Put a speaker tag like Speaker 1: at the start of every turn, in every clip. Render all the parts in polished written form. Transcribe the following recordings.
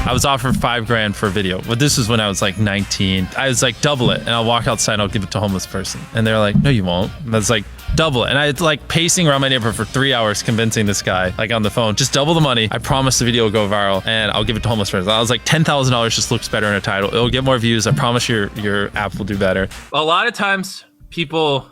Speaker 1: I was offered $5,000 for a video. But this was when I was like 19. I was like, double it. And I'll walk outside and I'll give it to a homeless person. And they're like, no, you won't. And I was like, double it. And I was like pacing around my neighborhood for 3 hours convincing this guy, like on the phone, just double the money. I promise the video will go viral and I'll give it to a homeless person. I was like, $10,000 just looks better in a title. It'll get more views. I promise your app will do better.
Speaker 2: A lot of times people,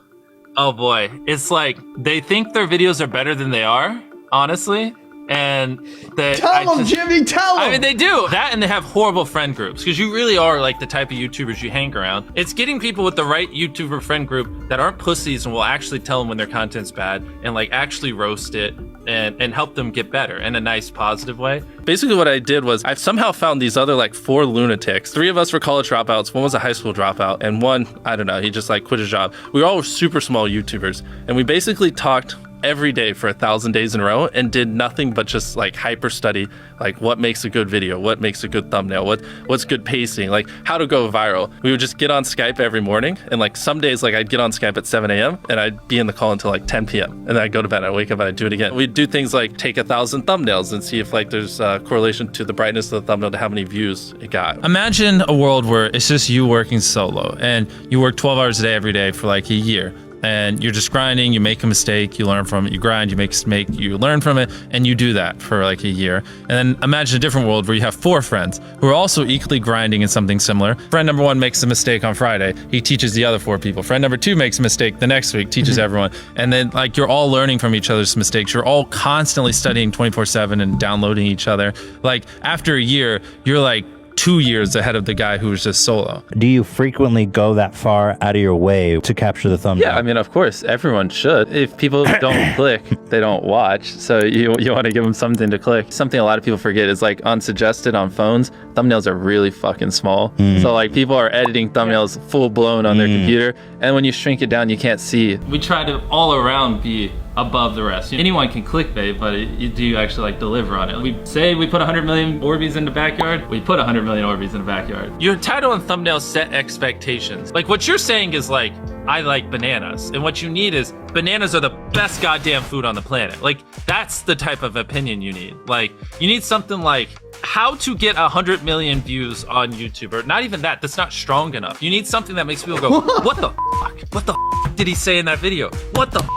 Speaker 2: oh boy, it's like they think their videos are better than they are, honestly. And
Speaker 3: tell them, Jimmy, tell them.
Speaker 2: I mean, they do that, and they have horrible friend groups because you really are like the type of YouTubers you hang around. It's getting people with the right YouTuber friend group that aren't pussies and will actually tell them when their content's bad and like actually roast it and help them get better in a nice, positive way.
Speaker 1: Basically what I did was I somehow found these other like 4 lunatics. 3 of us were college dropouts. 1 was a high school dropout. And 1, I don't know, he just like quit his job. We were all super small YouTubers. And we basically talked every day for 1,000 days in a row and did nothing but just like hyper study like what makes a good video, what makes a good thumbnail, what's good pacing, like how to go viral. We would just get on Skype every morning, and like some days like I'd get on Skype at 7 a.m. and I'd be in the call until like 10 p.m. and then I'd go to bed and I'd wake up and I'd do it again. We'd do things like take 1,000 thumbnails and see if like there's a correlation to the brightness of the thumbnail to how many views it got. Imagine a world where it's just you working solo and you work 12 hours a day every day for like a year. And you're just grinding, you make a mistake, you learn from it, you grind, you make a mistake, you learn from it, and you do that for like a year. And then imagine a different world where you have 4 friends who are also equally grinding in something similar. Friend number 1 makes a mistake on Friday, he teaches the other 4 people. Friend number 2 makes a mistake the next week, teaches everyone. And then like you're all learning from each other's mistakes. You're all constantly studying 24/7 and downloading each other. Like after a year, you're like 2 years ahead of the guy who was just solo.
Speaker 4: Do you frequently go that far out of your way to capture the thumbnail?
Speaker 1: Yeah, I mean, of course, everyone should. If people don't click, they don't watch. So you want to give them something to click. Something a lot of people forget is like unsuggested on phones, thumbnails are really fucking small. So like people are editing thumbnails full blown on their computer. And when you shrink it down, you can't see. We try to all around be above the rest. Anyone can clickbait, but do you actually like deliver on it? We say we put 100 million Orbeez in the backyard, we put 100 million Orbeez in the backyard.
Speaker 2: Your title and thumbnail set expectations. Like what you're saying is like, I like bananas. And what you need is bananas are the best goddamn food on the planet. Like that's the type of opinion you need. Like you need something like how to get 100 million views on YouTube, or not even that, that's not strong enough. You need something that makes people go, what the fuck? What the fuck did he say in that video? What the fuck?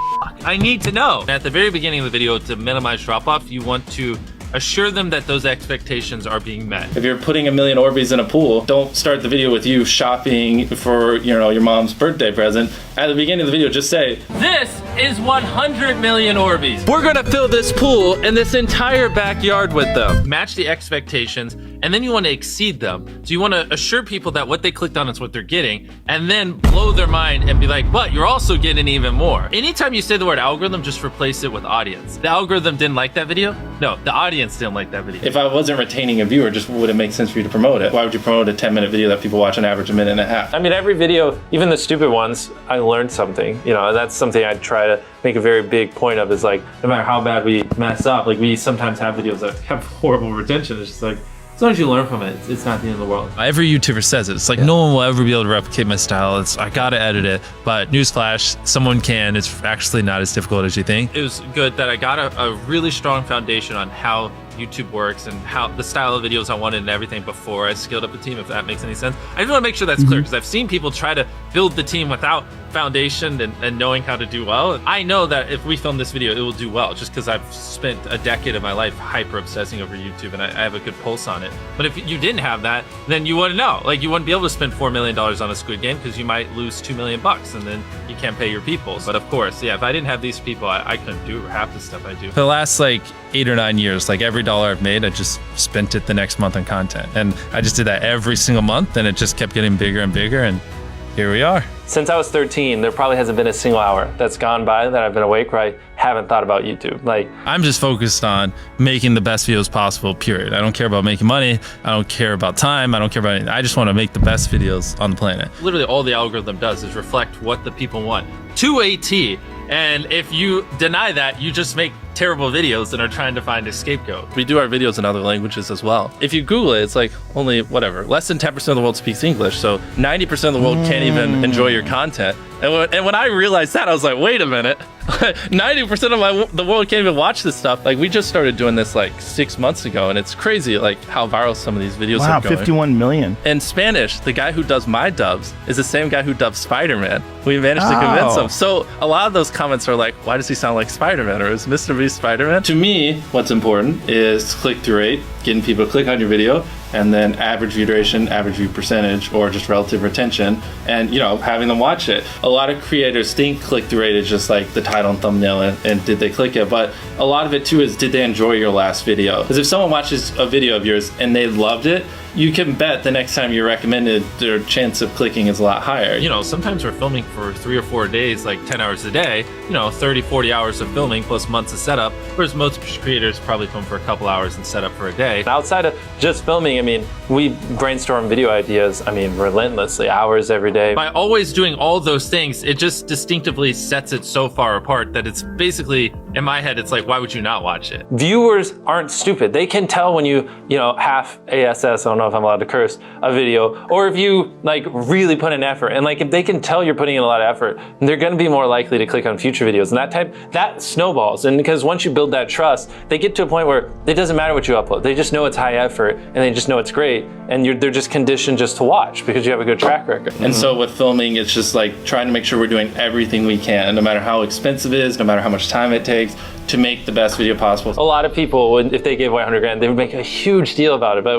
Speaker 2: I need to know. And at the very beginning of the video, to minimize drop-off, you want to assure them that those expectations are being met. If you're putting 1 million Orbeez in a pool, don't start the video with you shopping for, you know, your mom's birthday present. At the beginning of the video, just say, this is 100 million Orbeez. We're gonna fill this pool and this entire backyard with them. Match the expectations, and then you want to exceed them. So you want to assure people that what they clicked on is what they're getting, and then blow their mind and be like, but you're also getting even more. Anytime you say the word algorithm, just replace it with audience. The algorithm didn't like that video? No, the audience didn't like that video. If I wasn't retaining a viewer, just would it make sense for you to promote it? Why would you promote a 10-minute video that people watch on average a minute and a half?
Speaker 5: I mean, every video, even the stupid ones, I learned something, you know, and that's something I try to make a very big point of, is like, no matter how bad we mess up, like we sometimes have videos that have horrible retention. It's just like, as long as you learn from it, it's not the end of the world. Every YouTuber says it. It's like, no one will ever be able to replicate my style. I gotta edit it. But newsflash, someone can. It's actually not as difficult as you think. It was good that I got a really strong foundation on how YouTube works and how the style of videos I wanted and everything before I scaled up the team, if that makes any sense. I just want to make sure that's clear, because I've seen people try to build the team without foundation and knowing how to do well. I know that if we film this video, it will do well, just because I've spent a decade of my life hyper obsessing over YouTube and I have a good pulse on it. But if you didn't have that, then you wouldn't know. Like, you wouldn't be able to spend $4 million on a Squid Game, because you might lose $2 million and then you can't pay your people. But of course, yeah, if I didn't have these people, I couldn't do half the stuff I do. For the last like 8 or 9 years, like every dollar I've made, I just spent it the next month on content. And I just did that every single month, and it just kept getting bigger and bigger, and here we are. Since I was 13, there probably hasn't been a single hour that's gone by that I've been awake where I haven't thought about YouTube. Like, I'm just focused on making the best videos possible, period. I don't care about making money. I don't care about time. I don't care about anything. I just want to make the best videos on the planet. Literally all the algorithm does is reflect what the people want to a T. And if you deny that, you just make terrible videos and are trying to find a scapegoat. We do our videos in other languages as well. If you Google it, it's like only whatever, less than 10% of the world speaks English. So 90% of the world can't even enjoy your content. And when I realized that, I was like, wait a minute.
Speaker 1: 90% of the world can't even watch this stuff. Like, we just started doing this like 6 months ago, and it's crazy like how viral some of these videos are going.
Speaker 4: 51 million.
Speaker 1: In Spanish, the guy who does my dubs is the same guy who dubs Spider-Man. We managed to convince him. So a lot of those comments are like, why does he sound like Spider-Man? Or is MrBeast Spider-Man? To me, what's important is click-through rate, getting people to click on your video, and then average view duration, average view percentage, or just relative retention, and having them watch it. A lot of creators think click-through rate is just like the title and thumbnail and did they click it, but a lot of it too is, did they enjoy your last video? Because if someone watches a video of yours and they loved it, you can bet the next time you're recommended, their chance of clicking is a lot higher.
Speaker 2: Sometimes we're filming for 3 or 4 days, like 10 hours a day, 30, 40 hours of filming plus months of setup, whereas most creators probably film for a couple hours and set up for a day.
Speaker 5: Outside of just filming, we brainstorm video ideas, relentlessly, hours every day.
Speaker 2: By always doing all those things, it just distinctively sets it so far apart that it's basically, in my head, it's like, why would you not watch it?
Speaker 5: Viewers aren't stupid. They can tell when you half ASS, I don't know if I'm allowed to curse, a video, or if you really put in effort. And if they can tell you're putting in a lot of effort, they're gonna be more likely to click on future videos. And that snowballs. And because once you build that trust, they get to a point where it doesn't matter what you upload. They just know it's high effort and they just know it's great. And they're just conditioned just to watch because you have a good track record.
Speaker 1: And so with filming, it's just like trying to make sure we're doing everything we can, no matter how expensive it is, no matter how much time it takes, to make the best video possible.
Speaker 5: A lot of people, if they gave away 100 grand, they would make a huge deal about it. But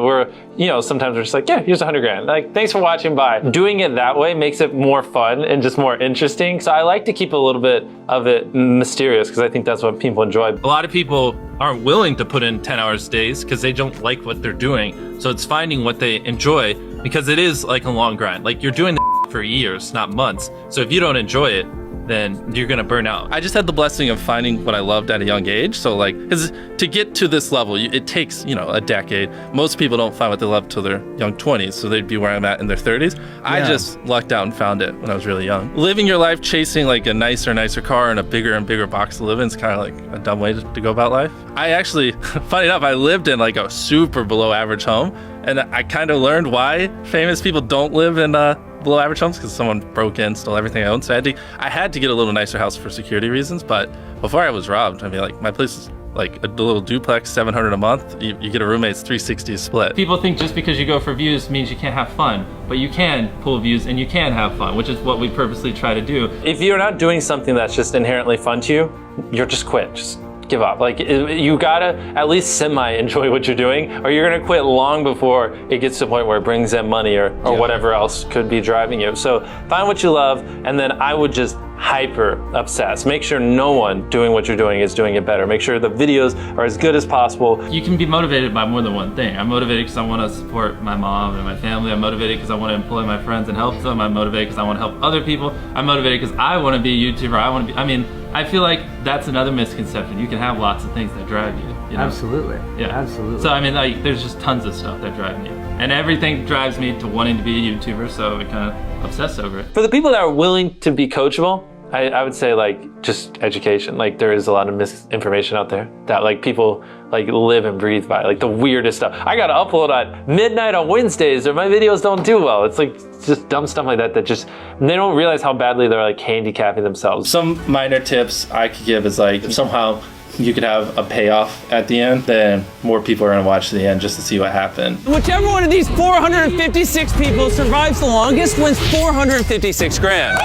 Speaker 5: sometimes we're just like, yeah, here's 100 grand. Thanks for watching, bye. Doing it that way makes it more fun and just more interesting. So I like to keep a little bit of it mysterious because I think that's what people enjoy.
Speaker 2: A lot of people aren't willing to put in 10 hours days because they don't like what they're doing. So it's finding what they enjoy, because it is like a long grind. You're doing the for years, not months. So if you don't enjoy it, then you're gonna burn out. I just had the blessing of finding what I loved at a young age. So because to get to this level, it takes, a decade. Most people don't find what they love till their young 20s. So they'd be where I'm at in their 30s. Yeah. I just lucked out and found it when I was really young. Living your life chasing a nicer car and a bigger and bigger box to live in is kind of like a dumb way to go about life. I actually, funny enough, I lived in a super below average home. And I kind of learned why famous people don't live in below average homes, because someone broke in, stole everything I owned. So I had to get a little nicer house for security reasons. But before I was robbed, my place is a little duplex, $700 a month. You get a roommate's $360 a split. People think just because you go for views means you can't have fun, but you can pull views and you can have fun, which is what we purposely try to do.
Speaker 5: If you're not doing something that's just inherently fun to you, you're just quit. Just give up. You gotta at least semi-enjoy what you're doing, or you're gonna quit long before it gets to the point where it brings in money or whatever else could be driving you. So find what you love, and then I would just hyper obsess. Make sure no one doing what you're doing is doing it better. Make sure the videos are as good as possible.
Speaker 2: You can be motivated by more than one thing. I'm motivated because I want to support my mom and my family. I'm motivated because I want to employ my friends and help them. I'm motivated because I want to help other people. I'm motivated because I want to be a YouTuber. I feel like that's another misconception. You can have lots of things that drive you.
Speaker 3: Absolutely.
Speaker 2: Yeah.
Speaker 3: Absolutely.
Speaker 2: So there's just tons of stuff that drive me. And everything drives me to wanting to be a YouTuber, so I kind of obsess over it.
Speaker 5: For the people that are willing to be coachable, I would say just education. There is a lot of misinformation out there that people live and breathe by, the weirdest stuff. I gotta upload at midnight on Wednesdays or my videos don't do well. It's just dumb stuff like that just, they don't realize how badly they're handicapping themselves.
Speaker 1: Some minor tips I could give is if somehow you could have a payoff at the end, then more people are gonna watch to the end just to see what happened.
Speaker 6: Whichever one of these 456 people survives the longest wins 456 grand.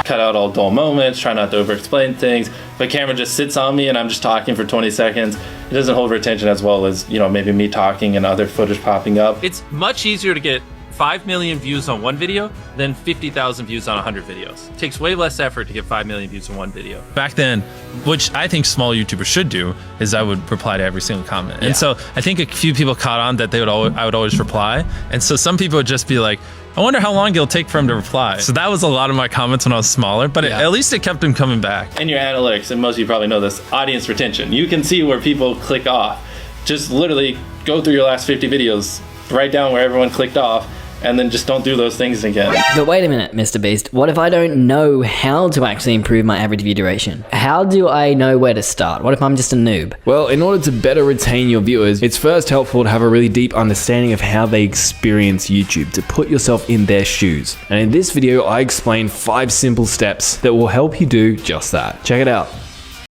Speaker 1: Cut out all dull moments, try not to over-explain things. If a camera just sits on me and I'm just talking for 20 seconds, it doesn't hold retention as well as, maybe me talking and other footage popping up.
Speaker 2: It's much easier to get 5 million views on one video than 50,000 views on 100 videos. It takes way less effort to get 5 million views on one video. Back then, which I think small YouTubers should do, is I would reply to every single comment. And so I think a few people caught on that I would always reply. And so some people would just be like, I wonder how long it'll take for him to reply. So that was a lot of my comments when I was smaller, but at least it kept him coming back.
Speaker 1: In your analytics, and most of you probably know this, audience retention. You can see where people click off. Just literally go through your last 50 videos, write down where everyone clicked off, and then just don't do those things again.
Speaker 7: But wait a minute, MrBeast. What if I don't know how to actually improve my average view duration? How do I know where to start? What if I'm just a noob?
Speaker 8: Well, in order to better retain your viewers, it's first helpful to have a really deep understanding of how they experience YouTube, to put yourself in their shoes. And in this video, I explain 5 simple steps that will help you do just that. Check it out.